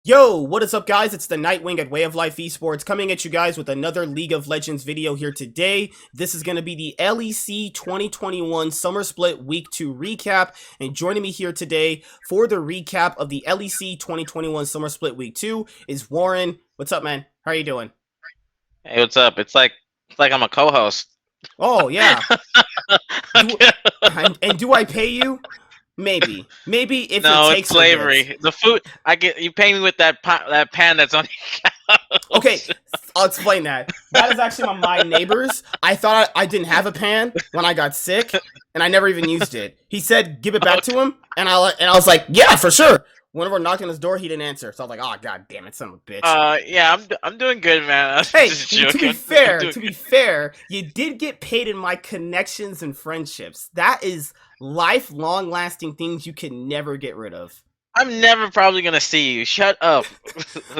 Yo, what is up guys? It's the Nightwing at Way of Life Esports coming at you guys with another League of Legends video here today. This is going to be the LEC 2021 Summer Split Week 2 recap, and joining me here today for the recap of the LEC 2021 Summer Split Week 2 is Warren. What's up, man? How are you doing? Hey, what's up? It's like I'm a co-host. Oh, yeah. And do I pay you? Maybe if No, it it's takes a bit. slavery. The food you pay me with that pan that's on your couch. Okay, I'll explain that. That is actually my neighbor's. I thought I didn't have a pan when I got sick, and I never even used it. He said, give it back to him, and I was like, yeah, for sure. Whenever I knocked on his door, he didn't answer. So I was like, oh, god damn it, son of a bitch. Yeah, I'm doing good, man. Hey, Just to joking. be fair, you did get paid in my connections and friendships. That is lifelong lasting things you can never get rid of. I'm never probably gonna see you. Shut up.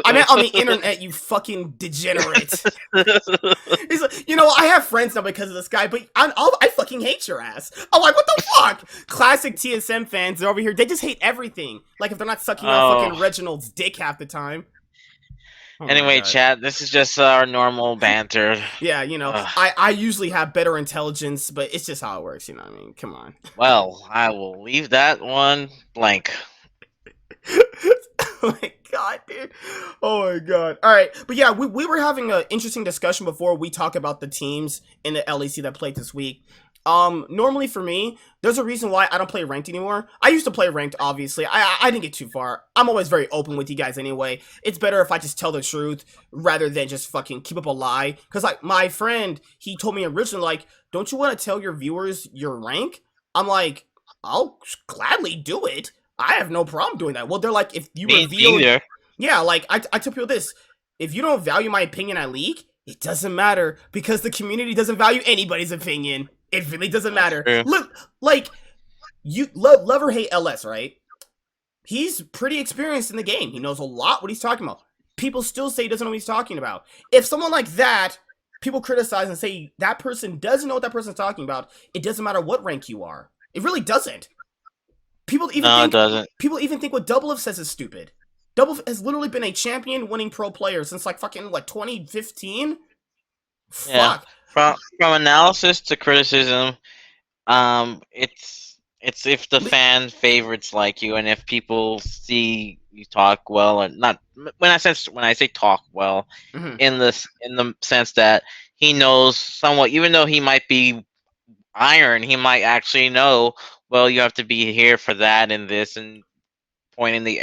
I meant on the internet, you fucking degenerate. He's like, I have friends now because of this guy, but I fucking hate your ass. I'm like, what the fuck? Classic TSM fans, they're over here, they just hate everything. Like, if they're not sucking on fucking Reginald's dick half the time. Oh anyway, chat, this is just our normal banter. Yeah, I usually have better intelligence, but it's just how it works, you know what I mean? Come on. Well, I will leave that one blank. Oh my god, dude. Oh my god. Alright, but yeah, we were having an interesting discussion before we talk about the teams in the LEC that played this week. Normally for me, there's a reason why I don't play ranked anymore. I used to play ranked, obviously. I didn't get too far. I'm always very open with you guys anyway. It's better if I just tell the truth rather than just fucking keep up a lie. Because, like, my friend, he told me originally, like, don't you want to tell your viewers your rank? I'm like, I'll gladly do it. I have no problem doing that. Well, they're like, if you reveal... Yeah, like, I tell people this. If you don't value my opinion at League, it doesn't matter. Because the community doesn't value anybody's opinion. It really doesn't matter. Look, like, you love or hate LS, right? He's pretty experienced in the game. He knows a lot what he's talking about. People still say he doesn't know what he's talking about. If someone like that, people criticize and say that person doesn't know what that person's talking about, it doesn't matter what rank you are. It really doesn't. People even think what Double says is stupid. Double has literally been a champion-winning pro player since, like, fucking, what, 2015? Yeah. Fuck. From analysis to criticism, it's if the fan favorites like you, and if people see you talk well, or not. When I say talk well, in the sense that he knows somewhat, even though he might be iron, he might actually know. Well, you have to be here for that and this, and pointing the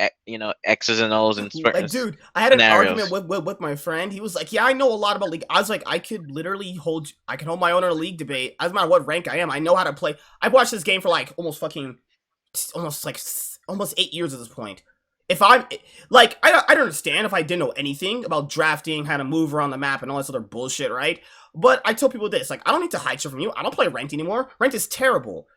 X's and O's and like, dude, I had an argument with my friend. He was like, "Yeah, I know a lot about League." I was like, "I could literally hold my own in a League debate. Doesn't matter what rank I am. I know how to play. I've watched this game for like almost 8 years at this point. If I'm like, I don't understand if I didn't know anything about drafting, how to move around the map, and all this other bullshit, right? But I tell people this: like, I don't need to hide shit from you. I don't play ranked anymore. Ranked is terrible."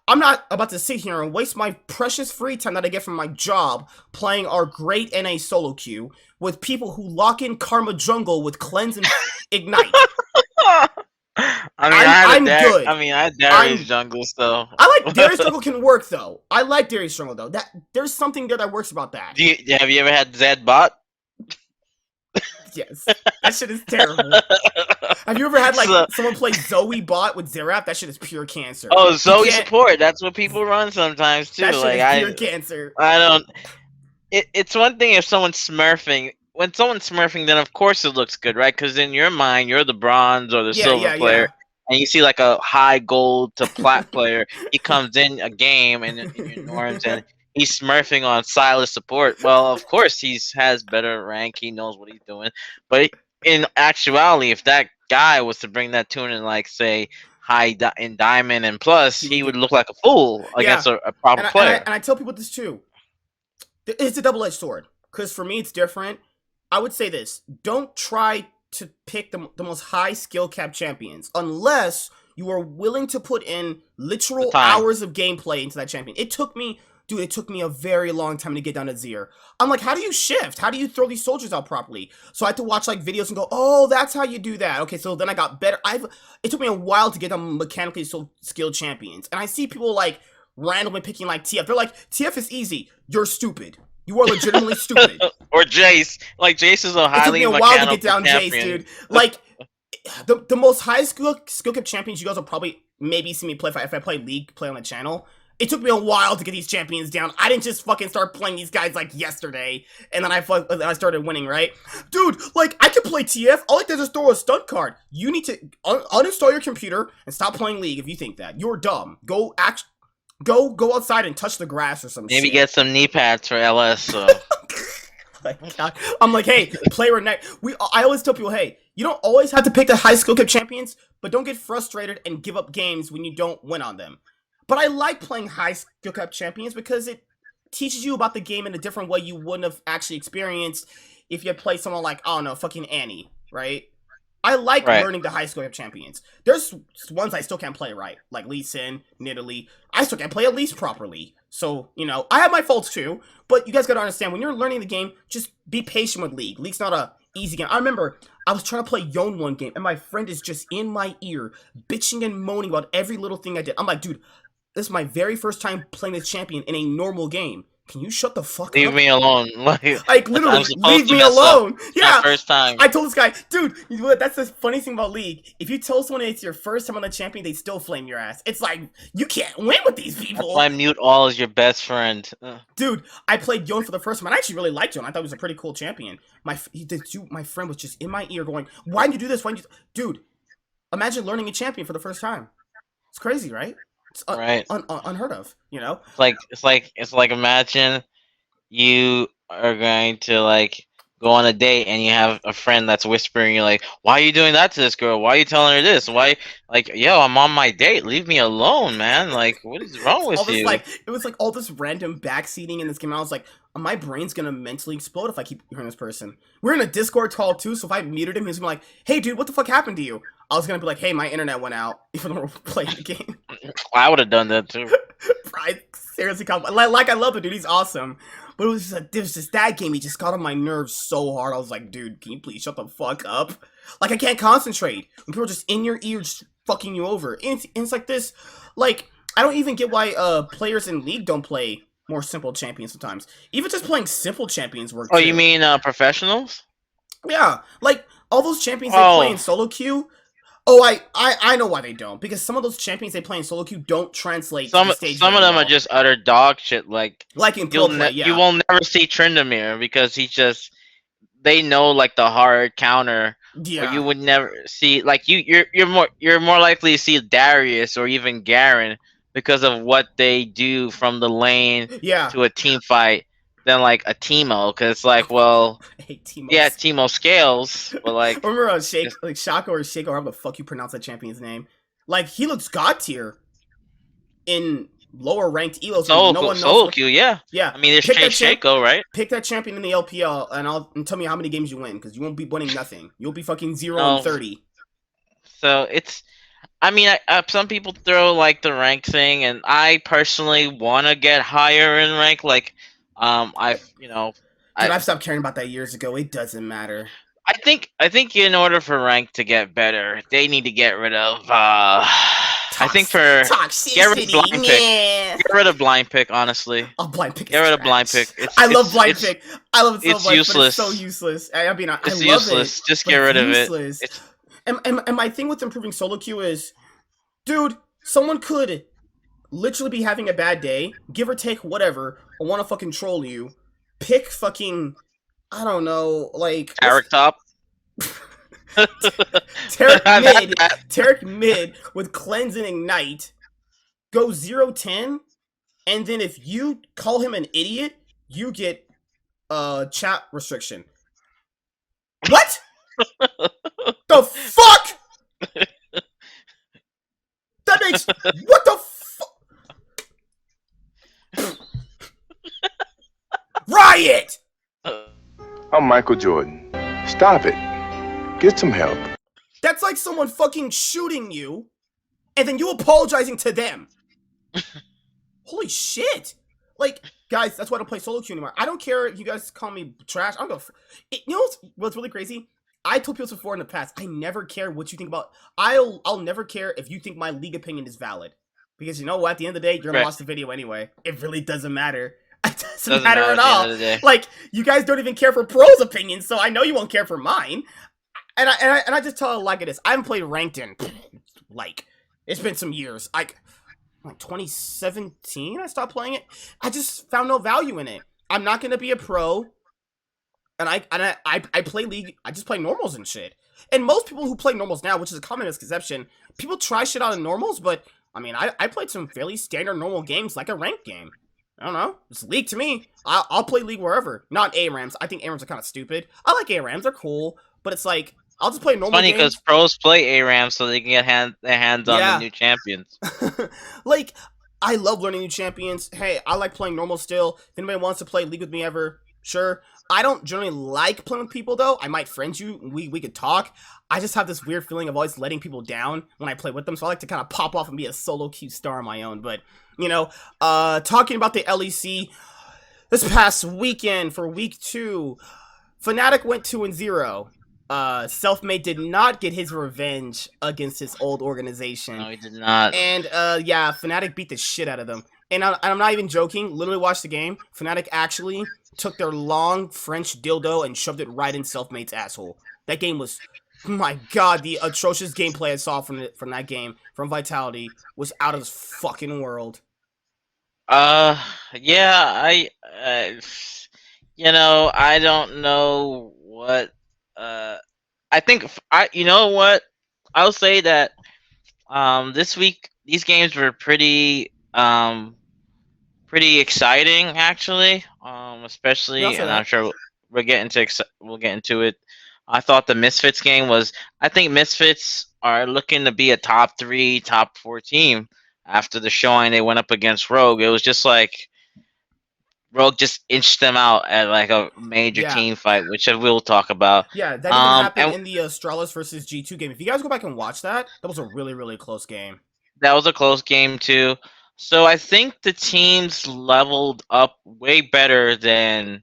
I'm not about to sit here and waste my precious free time that I get from my job playing our great NA solo queue with people who lock in Karma Jungle with Cleanse and Ignite. I'm good. I had Darius Jungle, so... I like Darius Jungle can work, though. I like Darius Jungle, though. There's something there that works about that. Have you ever had Zed Bot? Yes. That shit is terrible. Have you ever had, like, someone play Zoe bot with Zerap? That shit is pure cancer. Oh, Zoe support. That's what people run sometimes, too. That shit is pure cancer. I don't... It's one thing if someone's smurfing. When someone's smurfing, then of course it looks good, right? Because in your mind, you're the bronze or the silver player. And you see, like, a high gold to plat player. He comes in a game in your norms and... he's smurfing on Silas support. Well, of course he has better rank. He knows what he's doing. But in actuality, if that guy was to bring that tune in, like, say, in Diamond and Plus, he would look like a fool against a proper player. And I tell people this too. It's a double-edged sword. Because for me, it's different. I would say this. Don't try to pick the most high skill cap champions unless you are willing to put in literal hours of gameplay into that champion. It took me a very long time to get down to Zir. I'm like, how do you shift? How do you throw these soldiers out properly? So I had to watch, like, videos and go, oh, that's how you do that. Okay, so then I got better. It took me a while to get them mechanically skilled champions. And I see people, like, randomly picking, like, TF. They're like, TF is easy. You're stupid. You are legitimately stupid. Or Jace. Like, Jace is a It took me highly a while to get mechanical down Jace, champion. dude. Like, the most high skill cap champions you guys will probably maybe see me play if I play League, play on the channel. It took me a while to get these champions down. I didn't just fucking start playing these guys like yesterday, and then I started winning, right? Dude, like, I can play TF. All I did is throw a stunt card. You need to uninstall your computer and stop playing League if you think that. You're dumb. Go outside and touch the grass or some shit. Maybe get some knee pads for LS, so... Like, God. I'm like, hey, player night. I always tell people, hey, you don't always have to pick the high skill cap champions, but don't get frustrated and give up games when you don't win on them. But I like playing high skill cap champions because it teaches you about the game in a different way you wouldn't have actually experienced if you played someone like, I don't know, fucking Annie, right? I like learning the high skill cap champions. There's ones I still can't play right, like Lee Sin, Nidalee. I still can't play at least properly. So, you know, I have my faults too, but you guys gotta understand, when you're learning the game, just be patient with League. League's not a easy game. I remember I was trying to play Yone one game, and my friend is just in my ear, bitching and moaning about every little thing I did. I'm like, dude, this is my very first time playing this champion in a normal game. Can you shut the fuck up? Leave me alone. Like literally, leave me alone. Yeah. First time. I told this guy, dude, that's the funny thing about League. If you tell someone it's your first time on the champion, they still flame your ass. It's like, you can't win with these people. That's why Mute All is your best friend. Dude, I played Yone for the first time, and I actually really liked Yone. I thought he was a pretty cool champion. My friend was just in my ear going, why did you do this? Dude, imagine learning a champion for the first time. It's crazy, right? It's unheard of, you know? It's like imagine you are going to like go on a date and you have a friend that's whispering, you're like, why are you doing that to this girl? Why are you telling her this? Why, like, yo, I'm on my date. Leave me alone, man. Like, what is wrong with you? It was like all this random backseating in this game. I was like, my brain's gonna mentally explode if I keep hearing this person. We're in a Discord call too, so if I muted him, he's gonna be like, hey, dude, what the fuck happened to you? I was gonna be like, hey, my internet went out, even though we're playing the game. I would have done that too. I seriously, like I love the dude, he's awesome. But it was just that game, he just got on my nerves so hard. I was like, dude, can you please shut the fuck up? Like, I can't concentrate when people are just in your ear just fucking you over. And it's like this, like, I don't even get why players in League don't play more simple champions sometimes. Even just playing simple champions work too. You mean professionals? Yeah, like, all those champions they play in solo queue. Oh, I know why they don't. Because some of those champions they play in solo queue don't translate to the stage. Some of them are just utter dog shit. Like in pro play, you will never see Tryndamere because they know like the hard counter. Yeah. Or you would never see like you're more likely to see Darius or even Garen because of what they do from the lane to a team fight than like a Teemo, because it's like, well, Teemo scales, but like remember Shaco or Shaco, however the fuck you pronounce that champion's name, like he looks god tier in lower ranked elo. No one knows solo queue, yeah. I mean, there's Shaco, right? Pick that champion in the LPL and tell me how many games you win, because you won't be winning nothing. You'll be fucking 0-30. So it's, I mean, some people throw like the rank thing, and I personally want to get higher in rank. Like, I've stopped caring about that years ago. It doesn't matter. I think in order for rank to get better, they need to get rid of. I think toxicity, get rid of blind pick. Get rid of blind pick, honestly. Oh, blind pick. Get rid of blind pick. I love blind pick. I love it so much. Useless. But it's so useless. I mean, I love useless. It. Just get rid of it. And my thing with improving solo queue is, dude, someone could literally be having a bad day, give or take whatever, or want to fucking troll you. Pick fucking, I don't know, like Tarek top. Tarek mid with cleanse and ignite, go 0-10, and then if you call him an idiot, you get chat restriction. What? The fuck? That makes what the fuck? Riot! I'm Michael Jordan. Stop it. Get some help. That's like someone fucking shooting you, and then you apologizing to them. Holy shit! Like, guys, that's why I don't play solo queue anymore. I don't care if you guys call me trash. I don't go. You know what's really crazy? I told people before in the past, I never care what you think about. I'll never care if you think my league opinion is valid, because you know what? At the end of the day, you're gonna watch the video anyway. It really doesn't matter. doesn't matter at all. Like, you guys don't even care for pros' opinions, so I know you won't care for mine. And I just tell it like it is. I haven't played ranked in, like, it's been some years. Like 2017, I stopped playing it. I just found no value in it. I'm not gonna be a pro, and I play League. I just play normals and shit. And most people who play normals now, which is a common misconception, people try shit out of normals, but I mean, I played some fairly standard normal games like a ranked game. I don't know. It's League to me. I'll play League wherever. Not ARAMs. I think ARAMs are kind of stupid. I like ARAMs. They're cool. But it's like, I'll just play normal games. It's funny because pros play ARAMs so they can get their hands on the new champions. Like, I love learning new champions. Hey, I like playing normal still. If anybody wants to play League with me ever, sure. I don't generally like playing with people, though. I might friend you. We could talk. I just have this weird feeling of always letting people down when I play with them. So I like to kind of pop off and be a solo cute star on my own. But, you know, talking about the LEC, this past weekend for week 2, Fnatic went 2-0. Selfmade did not get his revenge against his old organization. No, he did not. And, yeah, Fnatic beat the shit out of them. And I'm not even joking. Literally watched the game. Fnatic actually took their long French dildo and shoved it right in Selfmade's asshole. That game was, my god, the atrocious gameplay I saw from that game, from Vitality, was out of this fucking world. Yeah, you know, I don't know what, I think, you know what, I'll say that, this week, these games were pretty exciting, actually, especially, and I'm sure we'll get into it. I thought the Misfits game was, I think Misfits are looking to be a top 3, top 4 team after the showing they went up against Rogue. It was just like, Rogue just inched them out at like a major team fight, which we'll talk about. Yeah, that even happened in the Astralis versus G2 game. If you guys go back and watch that, that was a really, really close game. That was a close game, too. So I think the teams leveled up way better than,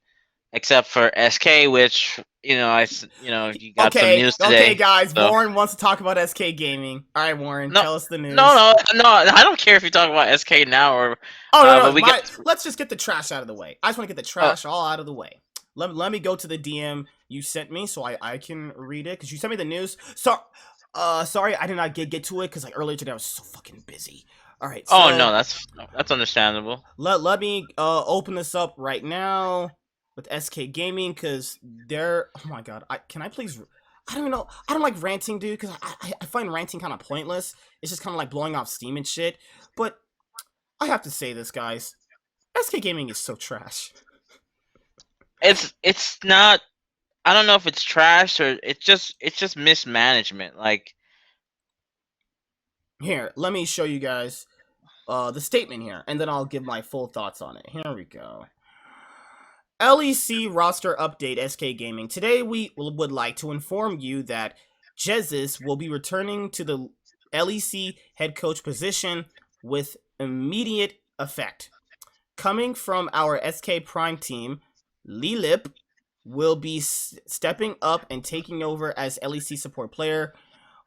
except for SK, which, you got some news today. Okay, guys, so. Warren wants to talk about SK Gaming. All right, Warren, tell us the news. No, I don't care if you talk about SK now or... let's just get the trash out of the way. I just want to get the trash all out of the way. Let me go to the DM you sent me so I can read it, because you sent me the news. So, sorry, I did not get to it, because like earlier today I was so fucking busy. All right. So, oh, no, that's understandable. Let me open this up right now with SK Gaming, because they're, oh my god, can I please, I don't even know, I don't like ranting, dude, because I find ranting kind of pointless. It's just kind of like blowing off steam and shit, but I have to say this, guys, SK Gaming is so trash. It's not, I don't know if it's trash or it's just mismanagement, like. Here, let me show you guys the statement here, and then I'll give my full thoughts on it. Here we go. LEC roster update, SK Gaming. Today we would like to inform you that Jesus will be returning to the LEC head coach position with immediate effect. Coming from our SK Prime team, Lilip will be stepping up and taking over as LEC support player.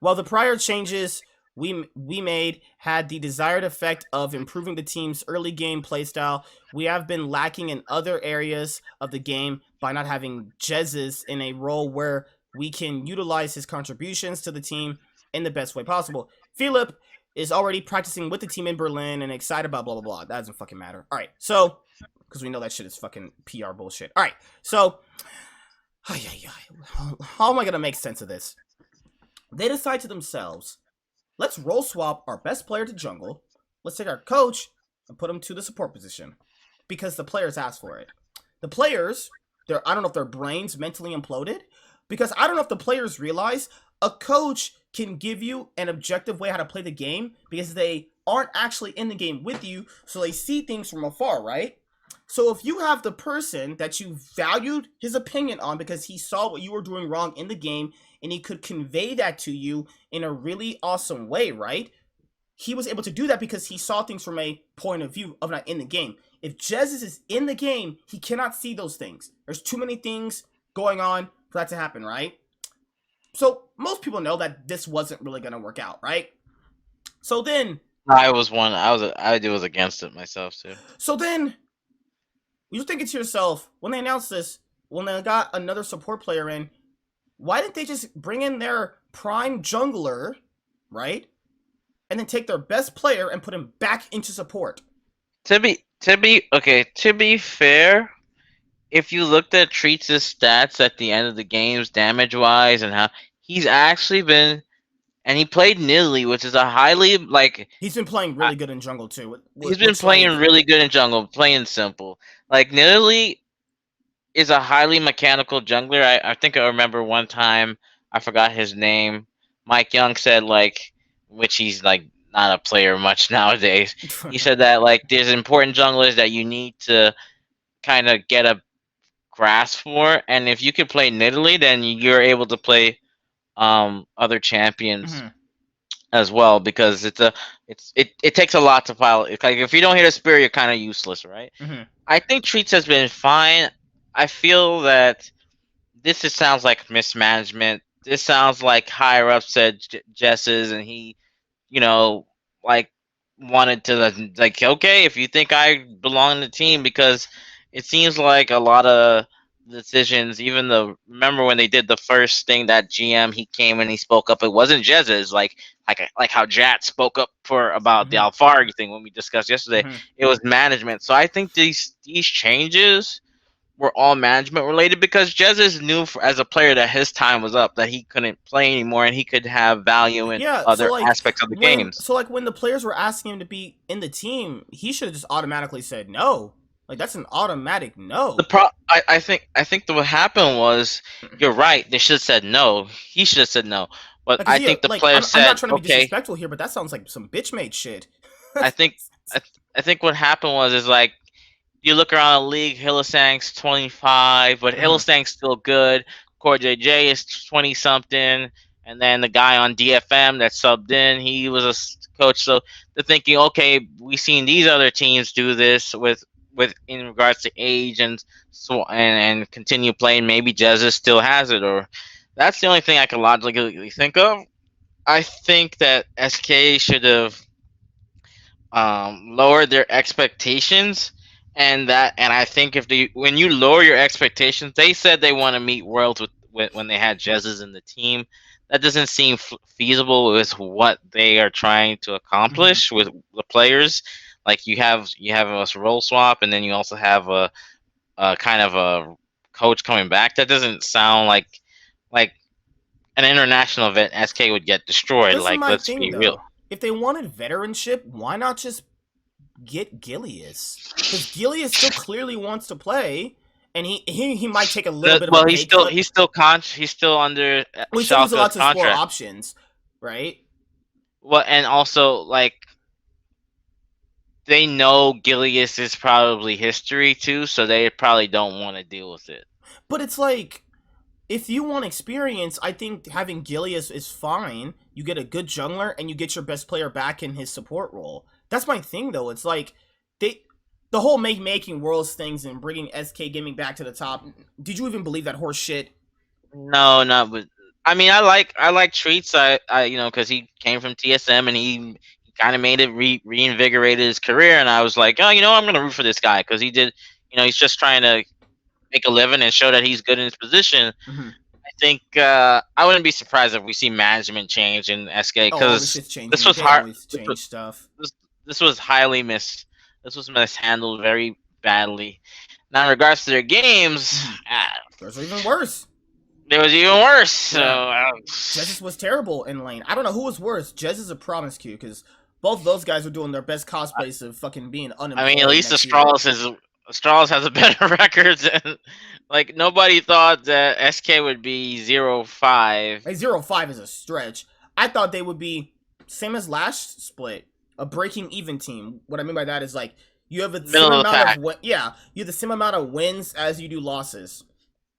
While the prior changes we made had the desired effect of improving the team's early game playstyle, we have been lacking in other areas of the game by not having Jesus in a role where we can utilize his contributions to the team in the best way possible. Philip is already practicing with the team in Berlin and excited about blah, blah, blah. That doesn't fucking matter. All right, so, because we know that shit is fucking PR bullshit. All right, so, how am I going to make sense of this? They decide to themselves, let's role swap our best player to jungle. Let's take our coach and put him to the support position. Because the players asked for it. The players, I don't know if their brains mentally imploded. Because I don't know if the players realize a coach can give you an objective way how to play the game. Because they aren't actually in the game with you. So they see things from afar, right? So if you have the person that you valued his opinion on because he saw what you were doing wrong in the game, and he could convey that to you in a really awesome way, right? He was able to do that because he saw things from a point of view of not in the game. If Jesus is in the game, he cannot see those things. There's too many things going on for that to happen, right? So most people know that this wasn't really going to work out, right? So then... I was against it myself, too. So then... you're thinking to yourself, when they announced this, when they got another support player in, why didn't they just bring in their prime jungler, right? And then take their best player and put him back into support? To be fair, if you looked at Treats' stats at the end of the games, damage wise, and how he's actually been, and he played Nidalee, which is a highly he's been playing really good in jungle too, he's been which like playing really good in jungle, playing simple. Like Nidalee is a highly mechanical jungler. I think I remember one time, I forgot his name. Mike Young said which he's not a player much nowadays. He said that there's important junglers that you need to kind of get a grasp for, and if you can play Nidalee, then you're able to play other champions mm-hmm. as well, because it takes a lot to file. It's like if you don't hit a spear, you're kind of useless, right? Mm-hmm. I think Treats has been fine. I feel that this just sounds like mismanagement. This sounds like higher up said Jess's, and he, you know, like wanted to okay, if you think I belong in the team, because it seems like a lot of decisions. Even remember when they did the first thing, that GM, he came and he spoke up. It wasn't Jez's like how Jat spoke up for about the Mm-hmm. Alfari thing when we discussed yesterday. Mm-hmm. It was management. So I think these changes were all management related, because Jesus knew as a player that his time was up, that he couldn't play anymore, and he could have value in Yeah, so other like aspects of the games. when the players were asking him to be in the team, he should have just automatically said no. Like that's an automatic no. I think that what happened was, you're right. They should have said no. He should have said no. But Like, I think the player I'm not said trying to be okay. disrespectful here, but that sounds like some bitch made shit. I think I think what happened was, is you look around the league, Hylissang's 25, but Mm-hmm. Hylissang's still good. Core JJ is 20 something, and then the guy on DFM that subbed in, he was a coach. So they're thinking, okay, we've seen these other teams do this with in regards to age, and so and continue playing. Maybe Jesus still has it, or that's the only thing I can logically think of. I think that SK should have lowered their expectations, and I think when you lower your expectations, they said they want to meet worlds with when they had Jesus in the team. That doesn't seem feasible with what they are trying to Mm-hmm. accomplish with the players. Like you have a role swap, and then you also have a kind of a coach coming back. That doesn't sound like an international event. SK would get destroyed. This is Like, my let's thing be real. though. If they wanted veteranship, why not just get Gilius? Because Gilius still clearly wants to play, and he might take a little bit of a Well, pay cut. he's still under Well, he still needs a Schalke's lot to explore contract. options, right? Well, and also they know Gilius is probably history too, so they probably don't want to deal with it. But it's like, if you want experience, I think having Gilius is fine. You get a good jungler, and you get your best player back in his support role. That's my thing, though. It's like they, the whole making worlds things and bringing SK Gaming back to the top. Did you even believe that horse shit? No, not but I mean, I like Treats. Because he came from TSM, and he kind of made it reinvigorated his career, and I was like, oh, I'm gonna root for this guy, because he did. He's just trying to make a living and show that he's good in his position. Mm-hmm. I think I wouldn't be surprised if we see management change in SK, Oh, all this because shit's this changing. was They hard. always change stuff. This, this was this was mishandled very badly. Now, in regards to their games, Mm-hmm. Those are even worse. it was even worse. So Yeah, Jesus was terrible in lane. I don't know who was worse, Jesus or Promise Q, because both of those guys were doing their best cosplays of fucking being I mean, at unemployed least next year. Astralis has a better record than, nobody thought that SK would be 0-5. Like 0-5 is a stretch. I thought they would be same as last split, a breaking even team. What I mean by that is like you have the same Middle of the amount pack, of you have the same amount of wins as you do losses.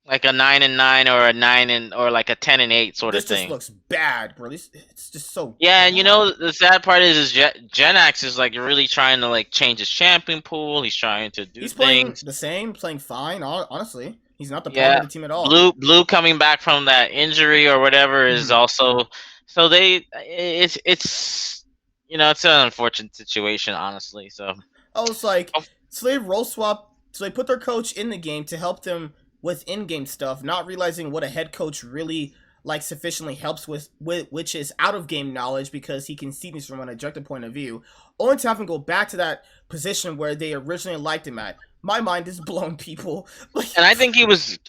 like a 9-9, or a or like a 10-8 sort of This just thing. looks bad, bro. It's just so Yeah, and bad. the sad part is Genax is really trying to change his champion pool. He's trying to do He's playing things. the same, playing fine. Honestly, he's not the problem Yeah, of the team at all. Blue coming back from that injury or whatever is Mm-hmm. also, so it's it's an unfortunate situation, honestly. So Oh, it's like slave role swap. So they put their coach in the game to help them with in-game stuff, not realizing what a head coach really like sufficiently helps with which is out of game knowledge because he can see things from an objective point of view, only to have him go back to that position where they originally liked him at. My mind is blown, people. And I think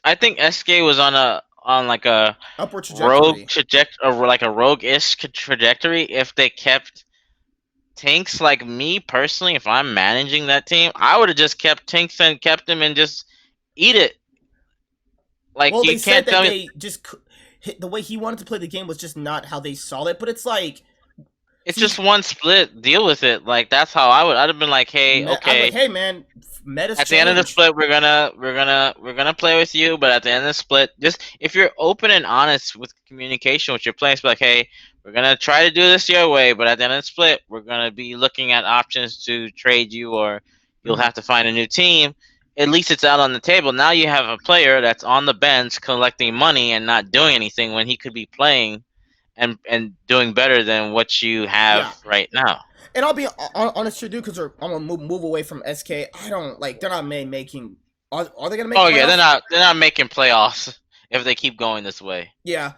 I think SK was on like a upward trajectory, or like a rogue-ish trajectory. If they kept Tinks, like me personally, if I'm managing that team, I would have just kept Tinks and kept him and just eat it. Like, well, you they said can't that tell they me just the way he wanted to play the game was just not how they saw it. But it's like it's just one split. Deal with it. Like, that's how I'd have been like, hey, I'm like, okay. hey man, meta's At the end of the changed. split, we're gonna play with you. But at the end of the split, just if you're open and honest with communication with your players, be like, hey, we're gonna try to do this your way. But at the end of the split, we're gonna be looking at options to trade you, or you'll have to find a new team. At least it's out on the table. Now you have a player that's on the bench collecting money and not doing anything when he could be playing and doing better than what you have Yeah. right now. And I'll be honest with you, because I'm gonna move away from SK. I don't like. They're not making. Are they gonna make? Oh playoffs? yeah, they're not making playoffs if they keep going this way. Yeah.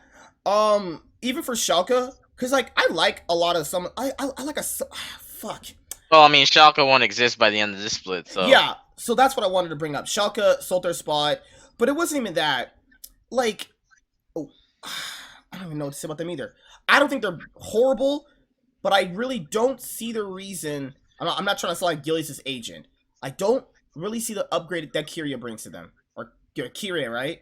Even for Schalke, because like I like a lot of some. I like a fuck. Well, I mean, Schalke won't exist by the end of this split, so Yeah. So that's what I wanted to bring up. Schalke sold their spot, but it wasn't even that. Like, oh, I don't even know what to say about them either. I don't think they're horrible, but I really don't see the reason. I'm not trying to sound like Gillies' agent. I don't really see the upgrade that Kyria brings to them. Or Kyria, right?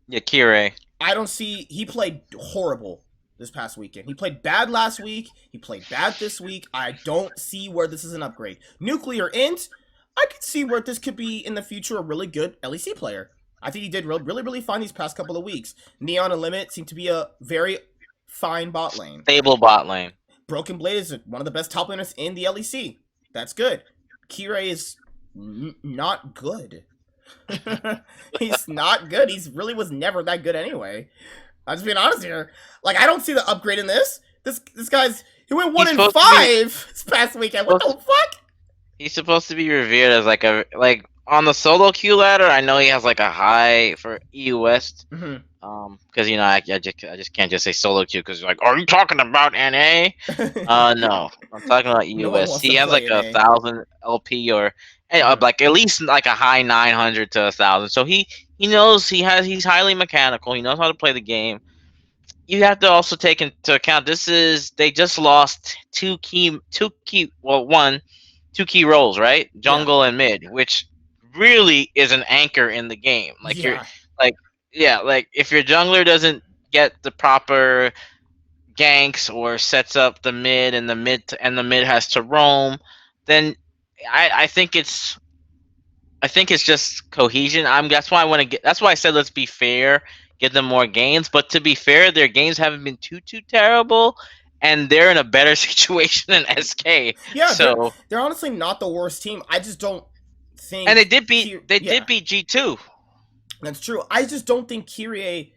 yeah, Kire. I don't see. He played horrible this past weekend. He played bad last week. He played bad this week. I don't see where this is an upgrade. Nuclear Int, I could see where this could be in the future a really good LEC player. I think he did really fine these past couple of weeks. Neon and Limit seem to be a very fine bot lane. Stable bot lane. Broken Blade is one of the best top laners in the LEC. That's good. Kire is not good. He's not good. He's really was never that good anyway. I'm just being honest here. Like, I don't see the upgrade in this. This guy's he went 1-5 this past weekend. What the fuck? He's supposed to be revered as like on the solo queue ladder. I know he has like a high for EU West. Because I just can't just say solo queue because like, are you talking about NA? No, I'm talking about EU West. He has like 1,000 LP or like at least like a high 900 to 1,000. So he knows he's highly mechanical. He knows how to play the game. You have to also take into account they just lost two key roles, right? Jungle and mid, which really is an anchor in the game. Like you're like if your jungler doesn't get the proper ganks or sets up the mid and the mid has to roam, then I think it's just cohesion. That's why that's why I said let's be fair, give them more games. But to be fair, their games haven't been too terrible, and they're in a better situation than SK. Yeah, so they're honestly not the worst team. I just don't think. And they did beat G2. That's true. I just don't think Kire,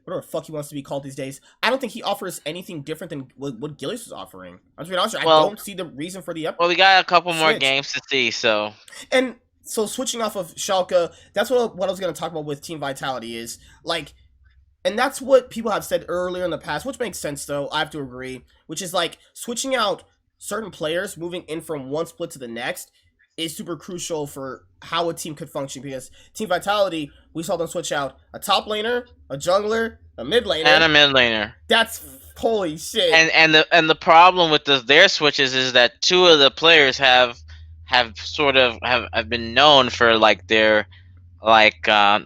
whatever the fuck he wants to be called these days, I don't think he offers anything different than what Gillies was offering. I'm just being honest. I don't see the reason for the upgrade. Well, we got a couple more games to see, so. And so switching off of Schalke, that's what I was going to talk about with Team Vitality is, like, and that's what people have said earlier in the past, which makes sense, though, I have to agree, which is, like, switching out certain players, moving in from one split to the next, is super crucial for how a team could function, because Team Vitality, we saw them switch out a top laner, a jungler, a mid laner, and a mid laner. That's holy shit. And the problem with their switches is that two of the players have been known for like their I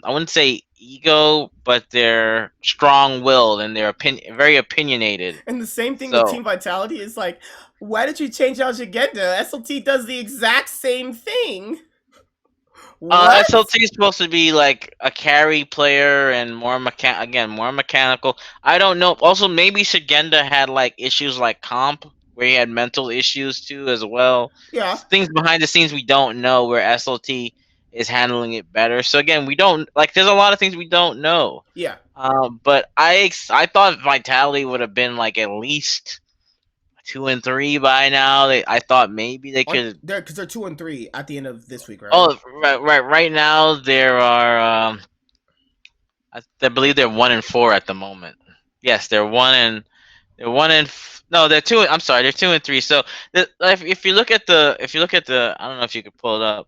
wouldn't say ego, but they're strong-willed and they're very opinionated. And the same thing with Team Vitality is like, why did you change out Jagenda? SLT does the exact same thing. SLT is supposed to be like a carry player and more mechanical. I don't know. Also, maybe Shigenda had like issues like comp, where he had mental issues too as well. Yeah. Things behind the scenes we don't know, where SLT is handling it better. So again, we don't there's a lot of things we don't know. Yeah. But I thought Vitality would have been like at least 2-3 by now. I thought maybe they could. Because they're 2-3 at the end of this week, right? Oh, right. Right now there are. I believe they're 1-4 at the moment. Yes, they're one and they're one and. No, they're two. I'm sorry, they're 2-3. So if you look at the, I don't know if you could pull it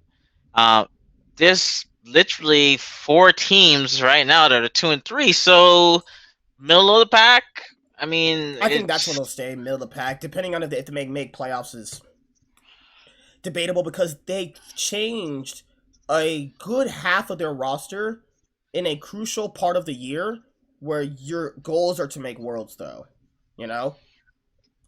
up. There's literally 4 teams right now that are 2-3. So middle of the pack. I mean, I think that's where they'll stay, middle of the pack. Depending on if they make playoffs is debatable because they changed a good half of their roster in a crucial part of the year where your goals are to make worlds, though. You know?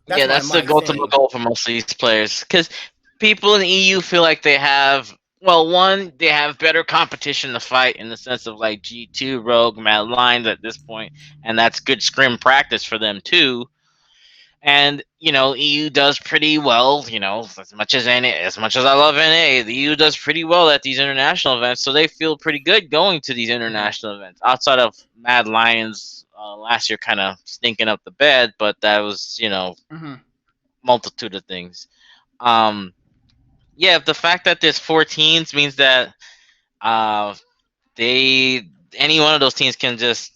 That's the ultimate goal for most of these players. Because people in the EU feel like they have, well, one, they have better competition to fight in the sense of like G2, Rogue, Mad Lions at this point, and that's good scrim practice for them too. And EU does pretty well. As much as I love NA, the EU does pretty well at these international events, so they feel pretty good going to these international events. Outside of Mad Lions last year, kind of stinking up the bed, but that was multitude of things. The fact that there's 4 teams means that any one of those teams can just.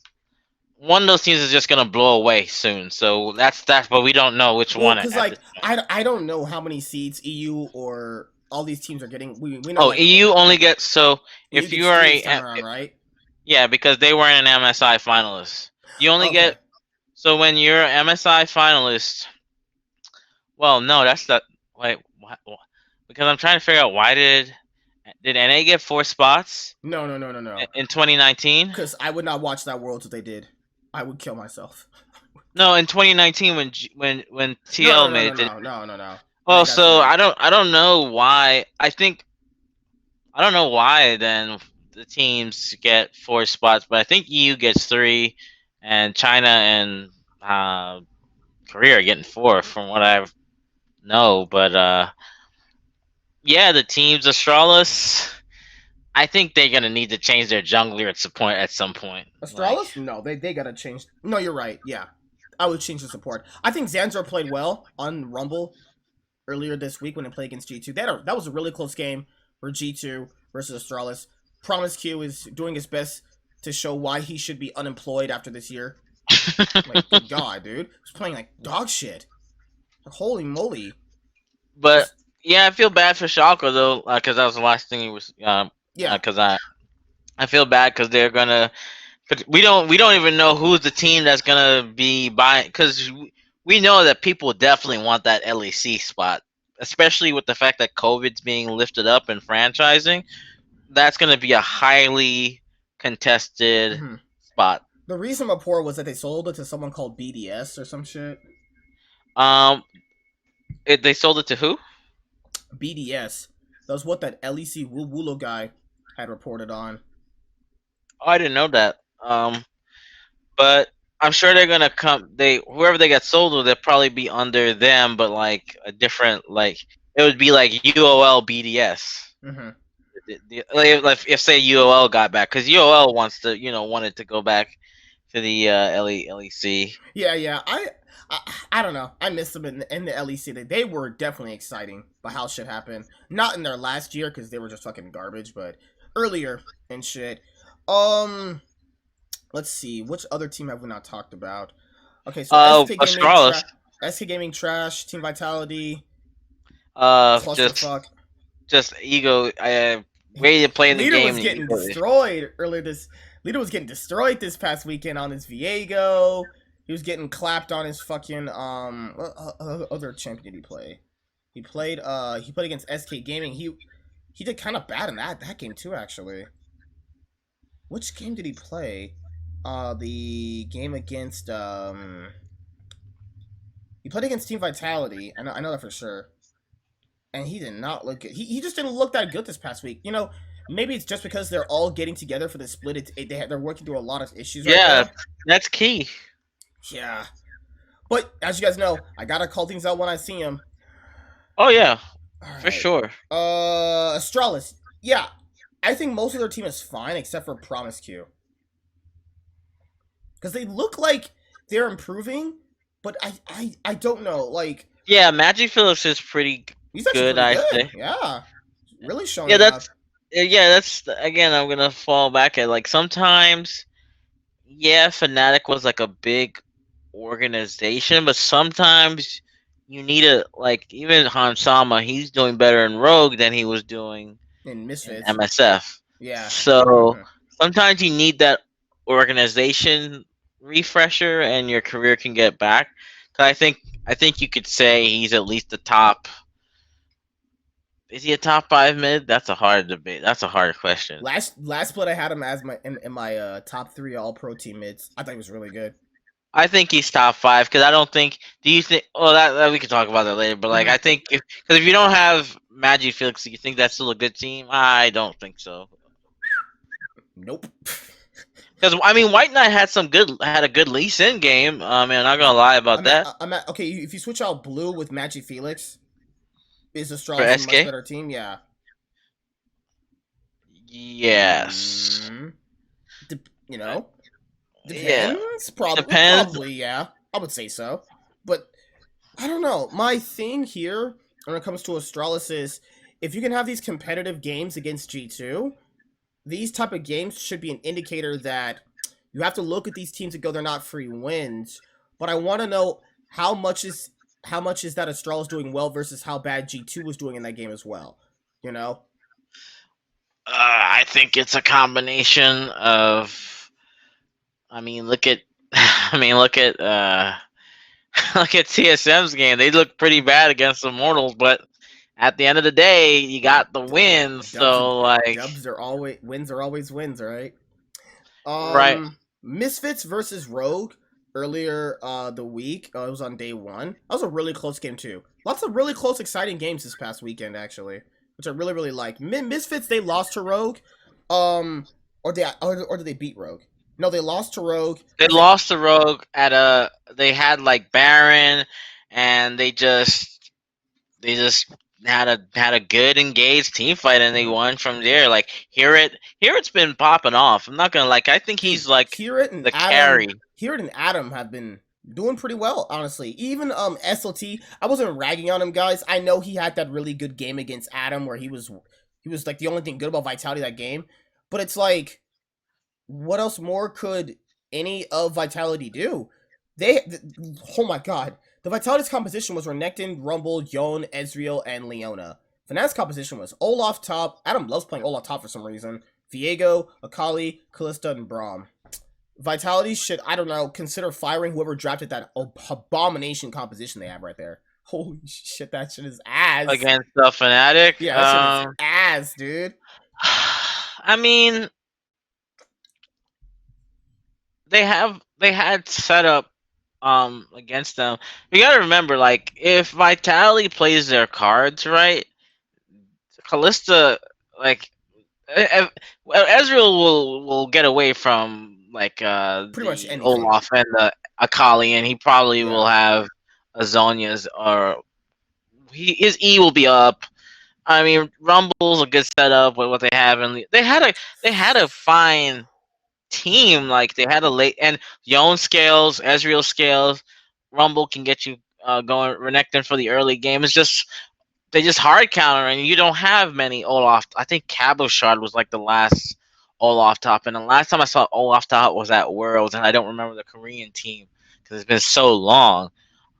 One of those teams is just gonna blow away soon, so that's but we don't know which one. Because I don't know how many seeds EU or all these teams are getting. We know. EU only gets if you are right? Yeah, because they weren't an MSI finalist. You only get when you're an MSI finalist. Well, no, that's the wait. What? Because I'm trying to figure out why did NA get 4 spots? No. In 2019? Because I would not watch that Worlds if they did. I would kill myself. No, in 2019 when TL made it. No. Well, so I don't know why. I don't know why then the teams get 4 spots, but I think EU gets 3, and China and Korea are getting 4 from what I know. But the teams Astralis, I think they're gonna need to change their jungler at some point. Astralis? No, they gotta change. No, you're right. Yeah, I would change the support. I think Zanzor played well on Rumble earlier this week when they played against G2. That was a really close game for G2 versus Astralis. Promise Q is doing his best to show why he should be unemployed after this year. Good God, dude. He's playing like dog shit. Holy moly. But, I feel bad for Schalke, though, because that was the last thing he was... because I feel bad because they're gonna. But we don't even know who's the team that's gonna be buying, because we know that people definitely want that LEC spot, especially with the fact that COVID's being lifted up in franchising. That's gonna be a highly contested spot. The recent report was that they sold it to someone called BDS or some shit. They sold it to who? BDS. That was what that LEC Wulo guy had reported on. Oh, I didn't know that. But I'm sure they're gonna come. Whoever they get sold to, they'll probably be under them, but like a different, like it would be like UOL BDS. If say UOL got back, because UOL wanted to go back to the LEC. Yeah. I don't know. I missed them in the LEC. They were definitely exciting by how shit happened. Not in their last year because they were just fucking garbage, but earlier and shit. Let's see. Which other team have we not talked about? Okay, so SK Gaming trash. Team Vitality. Just ego. Way to play in the game. Leader was getting destroyed earlier. Leader was getting destroyed this past weekend on his Viego. He was getting clapped on his fucking what other champion did he play? He played against SK Gaming. He did kind of bad in that game too, actually. Which game did he play? The game against he played against Team Vitality. I know that for sure. And he did not look good. He just didn't look that good this past week. Maybe it's just because they're all getting together for the split. They're working through a lot of issues. Yeah, that's key. Yeah, but as you guys know, I gotta call things out when I see them. Oh yeah, for sure. Astralis. Yeah, I think most of their team is fine except for Promise Q, because they look like they're improving, but I don't know. Like Yeah, Magic Phillips is pretty He's actually good, pretty I good. say. Yeah, really Yeah, showing up. that's again. I'm gonna fall back at like sometimes. Yeah, Fnatic was like a big organization, but sometimes you need a like even Hansama. He's doing better in Rogue than he was doing In in Misfits. MSF. Yeah. So sometimes you need that organization refresher, and your career can get back. 'Cause I think you could say he's at least the top. Is he a top 5 mid? That's a hard debate. That's a hard question. Last split I had him as my in my top 3 all pro teammates. I thought he was really good. I think he's top 5 because I don't think. Do you think? Well, that we can talk about that later. But like, I think if you don't have Magic Felix, do you think that's still a good team? I don't think so. Nope. Because I mean, White Knight had a good Lee Sin game. I'm not gonna lie about that I'm at okay. If you switch out blue with Magic Felix, is for Astralis a much SK. better team? Yeah. Yes. You know, Yeah. depends. Probably, Depends. probably, yeah. I would say so, but I don't know. My thing here when it comes to Astralis is if you can have these competitive games against G2, these type of games should be an indicator that you have to look at these teams and go, they're not free wins. But I want to know how much is that Astralis doing well versus how bad G2 was doing in that game as well. You know, I think it's a combination of. I mean, look at. I mean, look at. Look at TSM's game. They look pretty bad against the Immortals, but at the end of the day, you got the wins. So like, dubs are always wins, right? right? Misfits versus Rogue earlier the week. It was on day one. That was a really close game too. Lots of really close, exciting games this past weekend actually, which I really really like. Misfits they lost to Rogue, or did they beat Rogue? No, they lost to Rogue They because they lost to Rogue at a. They had like Baron, and they just had a good engaged team fight, and they won from there. Like here it's been popping off. I'm not gonna like. I think dude, he's like the carry. Hewitt and Adam have been doing pretty well, honestly. Even SLT, I wasn't ragging on him, guys. I know he had that really good game against Adam where he was like the only thing good about Vitality that game. But it's like, what else more could any of Vitality do? Oh my god. The Vitality's composition was Renekton, Rumble, Yon, Ezreal, and Leona. Fnatic's composition was Olaf top. Adam loves playing Olaf top for some reason. Viego, Akali, Kalista, and Braum. Vitality should, I don't know, consider firing whoever drafted that abomination composition they have right there. Holy shit, that shit is ass. Against the Fnatic. Yeah, that shit is ass, dude. I mean, they had set up against them. You gotta remember, like, if Vitality plays their cards right, Callista, like, Ezreal will get away from like pretty much the anything. Olaf and the Akali, and he probably will have Azonia's, or his E will be up. I mean, Rumble's a good setup with what they have, and they had a fine team. Like they had a late and Yon scales, Ezreal scales. Rumble can get you going. Renekton for the early game. It's just they just hard counter, and you don't have many Olaf. I think Cabo Shard was like the last Olaf top, and the last time I saw Olaf top was at Worlds, and I don't remember the Korean team because it's been so long.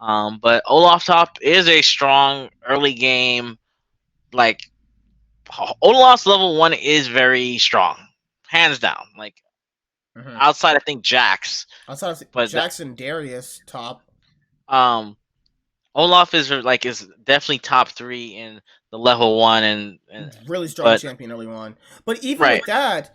But Olaf top is a strong early game. Like Olaf's level 1 is very strong, hands down. Like outside, I think Jax. Outside of But Jackson, Darius top. Olaf is definitely top 3 in the level 1 and really strong champion early on. But even with that,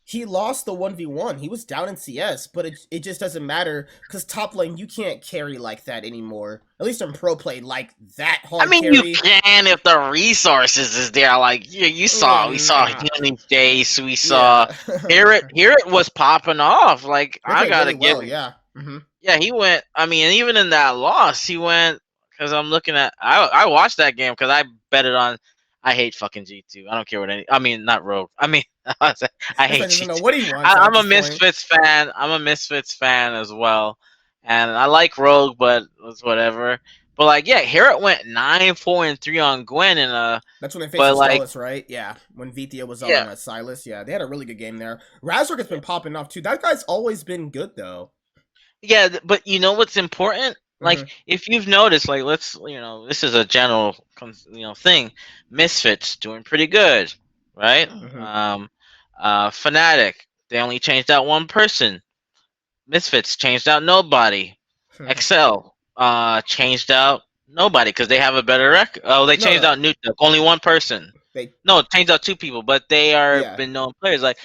he lost the 1v1. He was down in CS, but it just doesn't matter because top lane you can't carry like that anymore. At least in pro play, like that hard. I mean, carry. you can if the resources is there. Like we saw Healing Face. We saw here it was popping off. Like I gotta really give well, yeah. Mm-hmm. Yeah, he went. I mean, even in that loss, he went because I'm looking at. I watched that game because I bet it on. I hate fucking G2. I don't care what any. I mean, not Rogue. I mean, I hate G2. What he wants. I'm a Misfits fan. I'm a Misfits fan as well, and I like Rogue, but it's whatever. But like, yeah, Herod went 9-4-3 on Gwen, and that's when they faced but like, Astralis, right? Yeah, when Vithia was yeah, on Silas. Yeah, they had a really good game there. Razork has been popping off too. That guy's always been good though. yeah. But you know what's important? Mm-hmm. Like, if you've noticed, like, this is a general, thing. Misfits doing pretty good, right? Mm-hmm. Fnatic, they only changed out one person. Misfits changed out nobody. Excel changed out nobody because they have a better record. Oh, they No, changed no, out Nuke. Only one person. they. No, changed out two people, but they are Yeah. been known players. Like,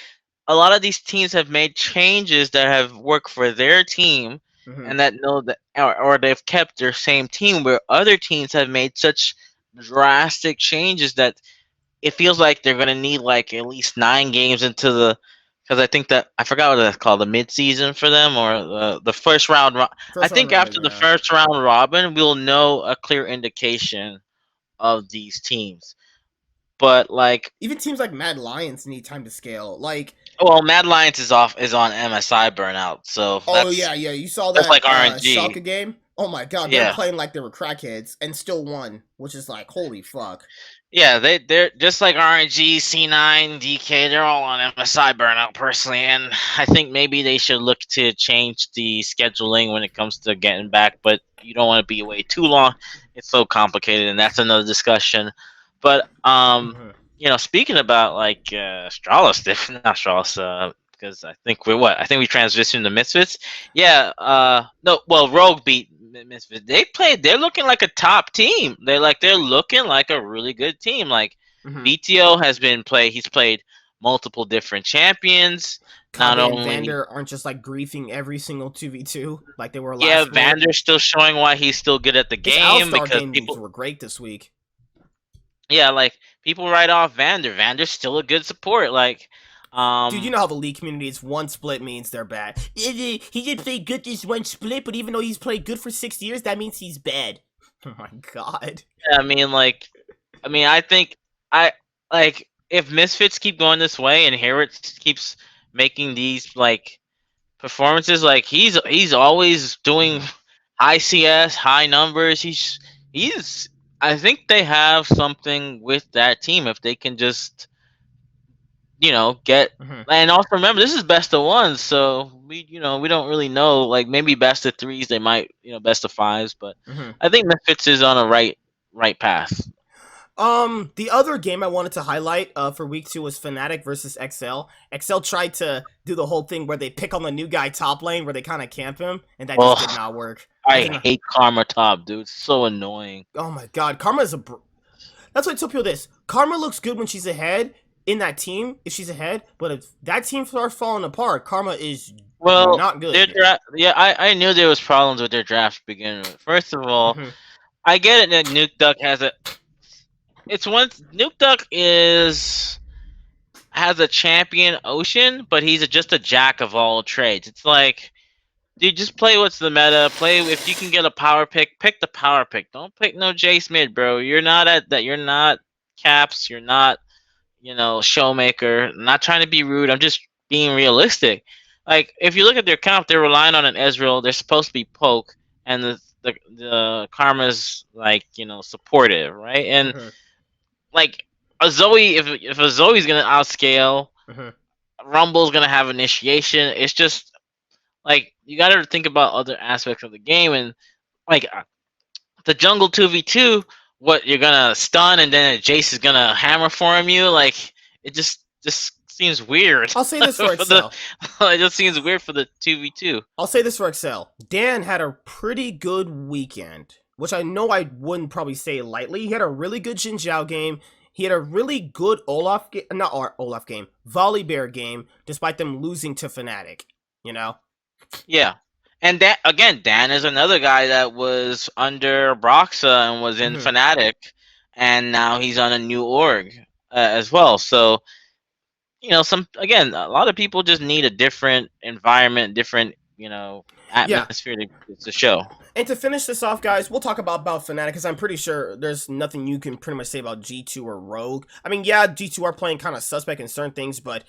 a lot of these teams have made changes that have worked for their team, Mm-hmm. and that know that, or they've kept their same team. Where other teams have made such drastic changes that it feels like they're gonna need like at least 9 games into the, because I think that I forgot what it's called, the mid season for them, or the first round. I First round think robin. after the Yeah. first round robin, we'll know a clear indication of these teams. But like, Even teams like Mad Lions need time to scale. Like, well, Mad Lions is on MSI burnout, so oh that's yeah, yeah. You saw that's that like RNG. Schalke game? Oh my god, they were Yeah, playing like they were crackheads and still won, which is like holy fuck. yeah, they're just like RNG, C9, DK. They're all on MSI burnout personally, and I think maybe they should look to change the scheduling when it comes to getting back. But you don't want to be away too long; it's so complicated, and that's another discussion. But Mm-hmm. speaking about like Stralis, not Stralis, because I think we're what? I think we transitioned to Misfits. Yeah, no, well, Rogue beat Misfits. They played. They're looking like a top team. They're looking like a really good team. Like, Mm-hmm. VTO has been play. He's played multiple different champions. Not Kage and only, Vander aren't just like griefing every single 2v2 like they were last yeah, split. Vander's still showing why he's still good at the His game, Alistar because games people, were great this week. yeah, like, people write off Vander. Vander's still a good support. Like, Dude, you know how the League community is one split means they're bad. He didn't play good this one split, but even though he's played good for 6 years, that means he's bad. Oh my god. I mean, like, I think I like, if Misfits keep going this way and Harrod keeps making these like performances, like he's always doing high CS, high numbers. He's I think they have something with that team if they can just get. Mm-hmm. And also remember, this is best of ones, so we don't really know. Like, maybe best of threes, they might, best of fives, but Mm-hmm. I think Misfits is on a right path. The other game I wanted to highlight for week 2 was Fnatic versus XL. XL tried to do the whole thing where they pick on the new guy top lane where they kind of camp him, and that just did not work. I hate Karma top, dude. It's so annoying. Oh my god, Karma is that's why I tell people this. Karma looks good when she's ahead in that team, if she's ahead, but if that team starts falling apart, Karma is not good. Their draft, yeah, I knew there was problems with their draft to begin with. First of all, Mm-hmm. I get it that Nuke Duck has a. It's one Nuke Duck has a champion Ocean, but he's just a jack of all trades. It's like, dude, just play what's the meta. Play if you can get a power pick the power pick. Don't pick no Jace mid, bro. You're not at that. You're not Caps. You're not, Showmaker. I'm not trying to be rude. I'm just being realistic. Like, if you look at their comp, they're relying on an Ezreal. They're supposed to be poke, and the Karma's like, supportive, right? And Mm-hmm. like, a Zoe, if a Zoe's gonna outscale, Mm-hmm. Rumble's gonna have initiation. It's just like, you got to think about other aspects of the game, and like, the jungle 2v2, what, you're gonna stun and then Jace is gonna hammer form you? Like, it just seems weird. I'll say this for the, XL. it just seems weird for the 2v2. I'll say this for XL. Dan had a pretty good weekend, which I know I wouldn't probably say lightly. He had a really good Jin Zhao game. He had a really good Olaf game, not Olaf game, Volibear game, despite them losing to Fnatic. You know? Yeah. And that, again, Dan is another guy that was under Broxa and was in Fnatic, and now he's on a new org as well. So, a lot of people just need a different environment, different, atmosphere to show. And to finish this off, guys, we'll talk about Fnatic, because I'm pretty sure there's nothing you can pretty much say about G2 or Rogue. I mean, yeah, G2 are playing kind of suspect in certain things, but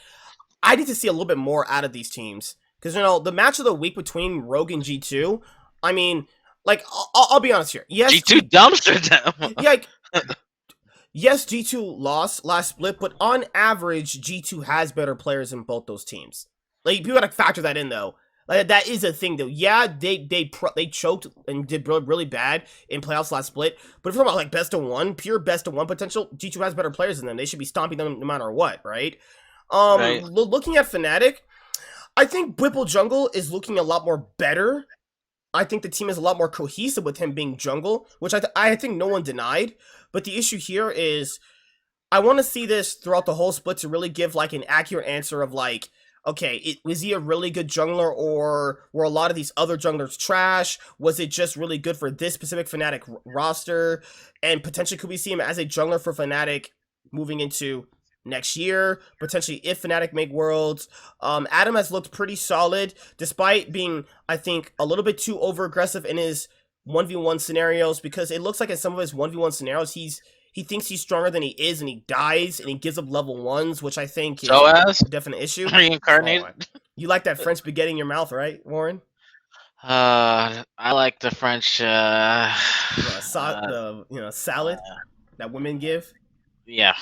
I need to see a little bit more out of these teams. Because, the match of the week between Rogue and G2, I mean, Like, I'll be honest here. Yes, G2 dumpstered them. yeah, like, yes, G2 lost last split, but on average, G2 has better players in both those teams. Like, people gotta factor that in, though. Like, that is a thing, though. Yeah, they choked and did really bad in playoffs last split, but if we're talking about, like, best of one, pure best of one potential, G2 has better players than them. They should be stomping them no matter what, right? Right. Looking at Fnatic, I think Whipple Jungle is looking a lot more better. I think the team is a lot more cohesive with him being jungle, which I think no one denied. But the issue here is I want to see this throughout the whole split to really give like an accurate answer of like, okay, was he a really good jungler or were a lot of these other junglers trash? Was it just really good for this specific Fnatic roster? And potentially could we see him as a jungler for Fnatic moving into next year, potentially if Fnatic make Worlds? Adam has looked pretty solid, despite being, I think, a little bit too over-aggressive in his 1v1 scenarios, because it looks like in some of his 1v1 scenarios, he thinks he's stronger than he is, and he dies, and he gives up level 1s, which I think is a definite issue. Reincarnated. Oh, you like that French spaghetti in your mouth, right, Warren? I like the French. The salad that women give. Yeah,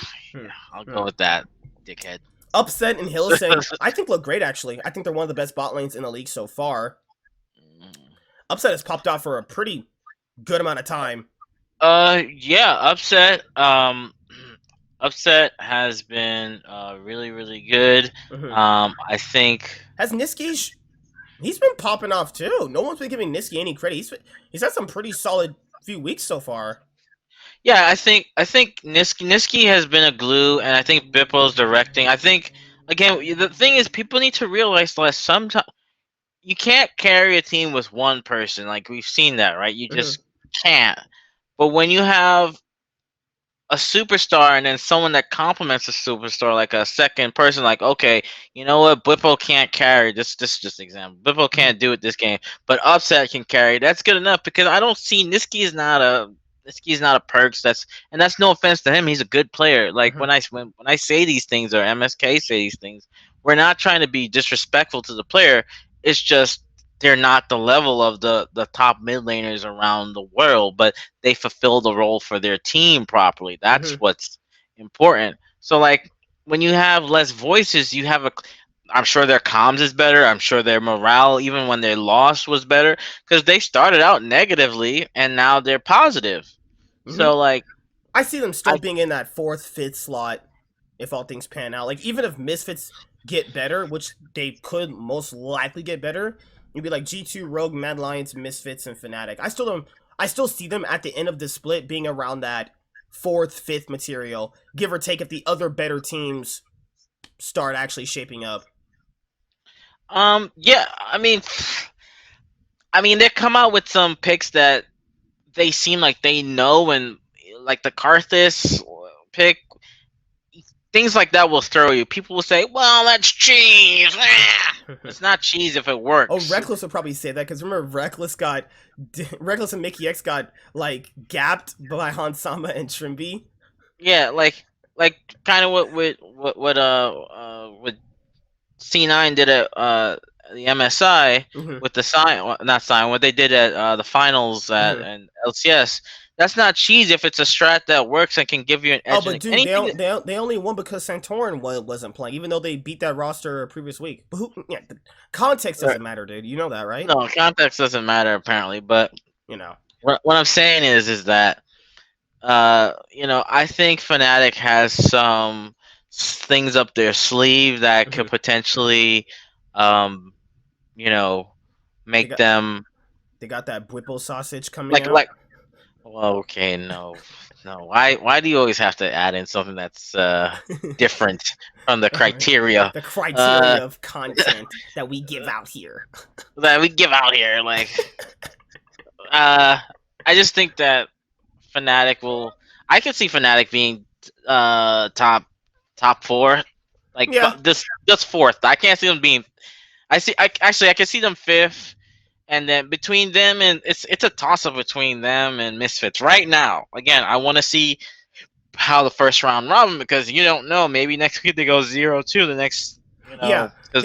I'll go with that, dickhead. Upset and Hylissang, I think look great actually. I think they're one of the best bot lanes in the league so far. Upset has popped out for a pretty good amount of time. Yeah, Upset. Upset has been really good. I think has Niski. He's been popping off too. No one's been giving Niski any credit. He's had some pretty solid few weeks so far. Yeah, I think Niski has been a glue, and I think Bippo's directing. I think again the thing is people need to realize that sometimes you can't carry a team with one person. Like we've seen that, right? You just can't. But when you have a superstar and then someone that complements a superstar, like a second person, like okay, you know what, Bippo can't carry this. This is just an example. Bippo can't do it this game, but Upset can carry. That's good enough because I don't see Niski is not a perks. That's no offense to him. He's a good player. Like when I say these things or MSK say these things, we're not trying to be disrespectful to the player. It's just they're not the level of the top mid laners around the world, but they fulfill the role for their team properly. That's what's important. So like when you have less voices, you have I'm sure their comms is better. I'm sure their morale, even when they lost, was better because they started out negatively and now they're positive. So like, I see them still being in that 4th, 5th slot if all things pan out. Like even if Misfits get better, which they could most likely get better, you'd be like G2, Rogue, Mad Lions, Misfits, and Fnatic. I still see them at the end of the split being around that 4th, 5th material, give or take if the other better teams start actually shaping up. Yeah, I mean they come out with some picks that they seem like they know, and like the Karthus pick, things like that will throw you. People will say, well, that's cheese. It's not cheese if it works. Oh, Reckless would probably say that, because remember, Reckless and Mickey X got, like, gapped by Hansama and Trimby. Yeah, like kind of what C9 did at the MSI with the what they did at the finals at and LCS. That's not cheese if it's a strat that works and can give you an edge. Oh, but dude, they only won because Santorin wasn't playing, even though they beat that roster previous week. But the context doesn't matter, dude. You know that, right? No, context doesn't matter apparently. But you know what I'm saying is that I think Fnatic has some things up their sleeve that could potentially make them. They got that Whipple sausage coming out. Well, okay, no. Why do you always have to add in something that's different from the criteria? The criteria of content that we give out here. Like, I just think that Fnatic will. I could see Fnatic being top 4, like just 4th. I can't see them being. I can see them 5th. And then between them and it's a toss up between them and Misfits right now. Again, I want to see how the first round robin, because you don't know. Maybe next week they go 0-2. The next, because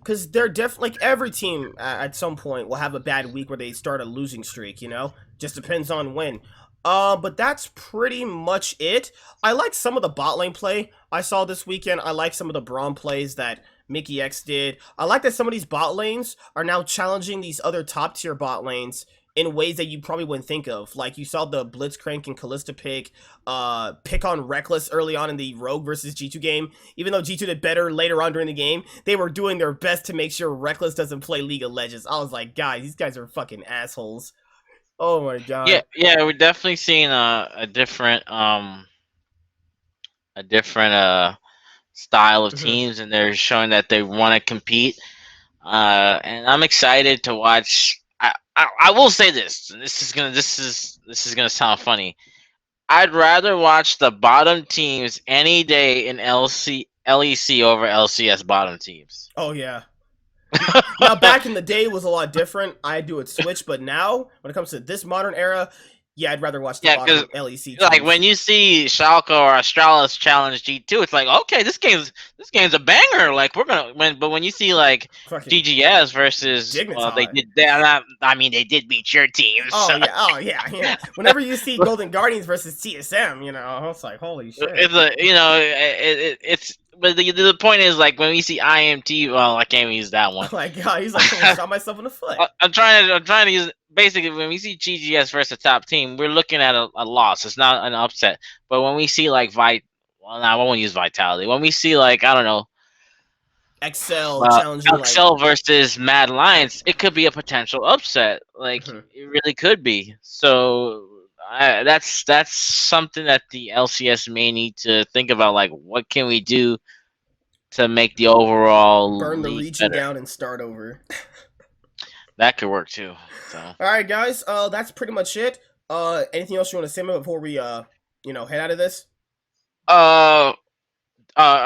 because they're definitely like every team at some point will have a bad week where they start a losing streak. Just depends on when. But that's pretty much it. I like some of the bot lane play I saw this weekend. I like some of the Braum plays that Mickey X did. I like that some of these bot lanes are now challenging these other top tier bot lanes in ways that you probably wouldn't think of. Like, you saw the Blitzcrank and Callista pick on Reckless early on in the Rogue versus G2 game. Even though G2 did better later on during the game, they were doing their best to make sure Reckless doesn't play League of Legends. I was like, guys, these guys are fucking assholes. Oh my god. Yeah, we're definitely seeing a different style of teams, and they're showing that they want to compete. And I'm excited to watch. I will say this. And this is gonna sound funny. I'd rather watch the bottom teams any day in LEC over LCS bottom teams. Oh yeah. Now, back in the day, it was a lot different. I do it switch, but now, when it comes to this modern era, yeah, I'd rather watch the bottom LEC teams. Like, when you see Schalke or Astralis challenge G2, it's like, okay, this game's a banger. Like, but when you see like GGS versus they did that. I mean, they did beat your teams. Oh yeah. Whenever you see Golden Guardians versus TSM, it's like, holy shit. It's but the point is, like, when we see IMT, well, I can't even use that one. Oh my god, he's like, I shot myself in the foot. I'm trying to use, basically, when we see GGS versus a top team, we're looking at a loss. It's not an upset. But when we see like I won't use Vitality. When we see, like, I don't know, Excel challenging Excel versus Mad Lions, it could be a potential upset. Like, it really could be. So that's something that the LCS may need to think about. Like, what can we do to make the overall burn the region better down and start over? That could work too. So. All right, guys. That's pretty much it. Anything else you want to say before we head out of this? Are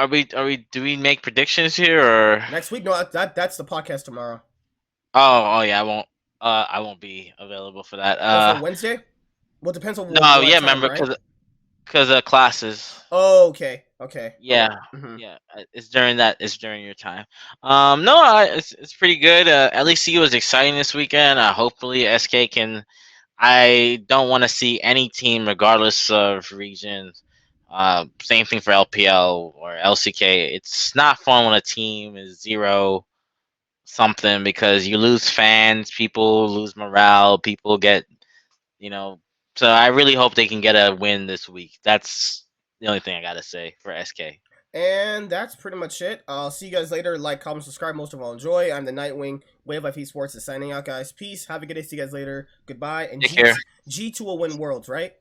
we? Do we make predictions here or next week? No, that's the podcast tomorrow. Oh yeah, I won't be available for that. For Wednesday? Well, it depends on. Remember, because of classes. Oh, okay. Yeah, yeah. It's during your time. No, it's pretty good. LEC was exciting this weekend. Hopefully, SK can. I don't want to see any team, regardless of region. Same thing for LPL or LCK. It's not fun when a team is 0 something, because you lose fans, people lose morale, people get, So I really hope they can get a win this week. That's the only thing I gotta say for SK. And that's pretty much it. I'll see you guys later. Like, comment, subscribe. Most of all, enjoy. I'm the Nightwing. Wave Life Esports is signing out, guys. Peace. Have a good day. See you guys later. Goodbye. And Take care. G2 will win Worlds, right?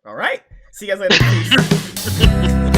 All right. See you guys later. Peace.